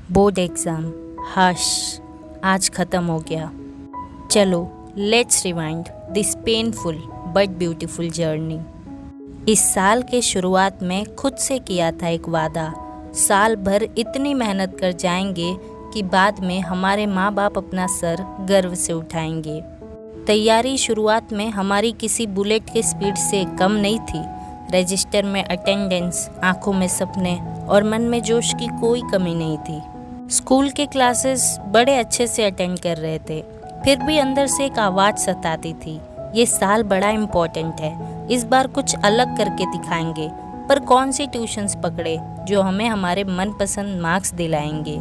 Board exam हाश आज ख़त्म हो गया। चलो let's rewind this painful but beautiful journey. इस साल के शुरुआत में खुद से किया था एक वादा, साल भर इतनी मेहनत कर जाएंगे कि बाद में हमारे माँ बाप अपना सर गर्व से उठाएंगे। तैयारी शुरुआत में हमारी किसी बुलेट के स्पीड से कम नहीं थी। रजिस्टर में अटेंडेंस, आंखों में सपने और मन में जोश की कोई कमी नहीं थी। स्कूल के क्लासेस बड़े अच्छे से अटेंड कर रहे थे, फिर भी अंदर से एक आवाज़ सताती थी, ये साल बड़ा इम्पोर्टेंट है, इस बार कुछ अलग करके दिखाएंगे। पर कौन सी ट्यूशन्स पकड़े जो हमें हमारे मनपसंद मार्क्स दिलाएंगे।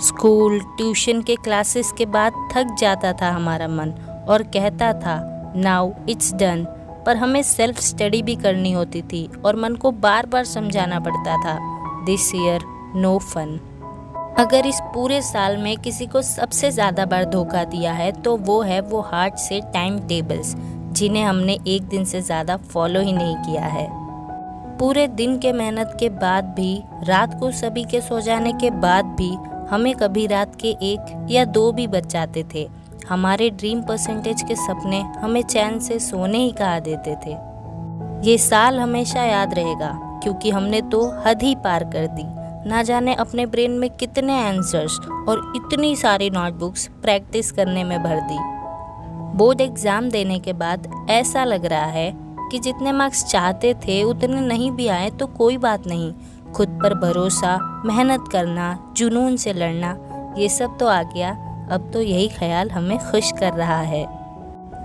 स्कूल ट्यूशन के क्लासेस के बाद थक जाता था हमारा मन और कहता था नाउ इट्स डन, पर हमें सेल्फ स्टडी भी करनी होती थी और मन को बार बार समझाना पड़ता था दिस ईयर नो फन। अगर इस पूरे साल में किसी को सबसे ज़्यादा बार धोखा दिया है तो वो हार्ट से टाइम टेबल्स, जिन्हें हमने एक दिन से ज़्यादा फॉलो ही नहीं किया है। पूरे दिन के मेहनत के बाद भी, रात को सभी के सो जाने के बाद भी हमें कभी रात के 1 या 2 भी बज जाते थे। हमारे ड्रीम परसेंटेज के सपने हमें चैन से सोने ही कहा देते थे। ये साल हमेशा याद रहेगा क्योंकि हमने तो हद ही पार कर दी। ना जाने अपने ब्रेन में कितने आंसर्स और इतनी सारी नोटबुक्स प्रैक्टिस करने में भर दी। बोर्ड एग्ज़ाम देने के बाद ऐसा लग रहा है कि जितने मार्क्स चाहते थे उतने नहीं भी आए तो कोई बात नहीं। खुद पर भरोसा, मेहनत करना, जुनून से लड़ना, ये सब तो आ गया। अब तो यही ख्याल हमें खुश कर रहा है।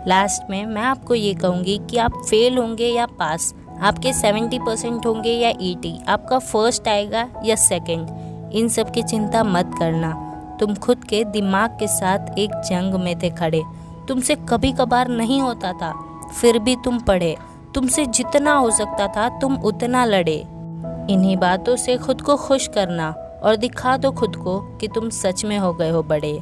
लास्ट में मैं आपको ये कहूँगी कि आप फेल होंगे या पास, आपके 70% होंगे या 80, आपका फर्स्ट आएगा या सेकंड, इन सब की चिंता मत करना। तुम खुद के दिमाग के साथ एक जंग में थे खड़े। तुमसे कभी कभार नहीं होता था, फिर भी तुम पढ़े। तुमसे जितना हो सकता था तुम उतना लड़े। इन्हीं बातों से खुद को खुश करना और दिखा दो खुद को कि तुम सच में हो गए हो बड़े।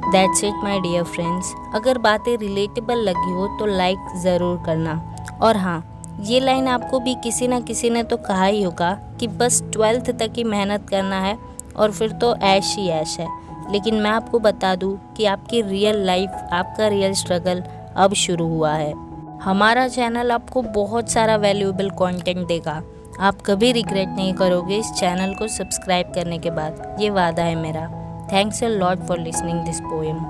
That's it my dear friends। अगर बातें रिलेटेबल लगी हो तो लाइक ज़रूर करना। और हाँ, ये लाइन आपको भी किसी ना किसी ने तो कहा ही होगा कि बस 12th तक ही मेहनत करना है और फिर तो ऐश ही ऐश है। लेकिन मैं आपको बता दूँ कि आपकी रियल लाइफ, आपका रियल स्ट्रगल अब शुरू हुआ है। हमारा चैनल आपको बहुत सारा वैल्यूएबल कंटेंट देगा। आप कभी रिग्रेट नहीं करोगे इस चैनल को सब्सक्राइब करने के बाद, ये वादा है मेरा। Thanks a lot for listening this poem.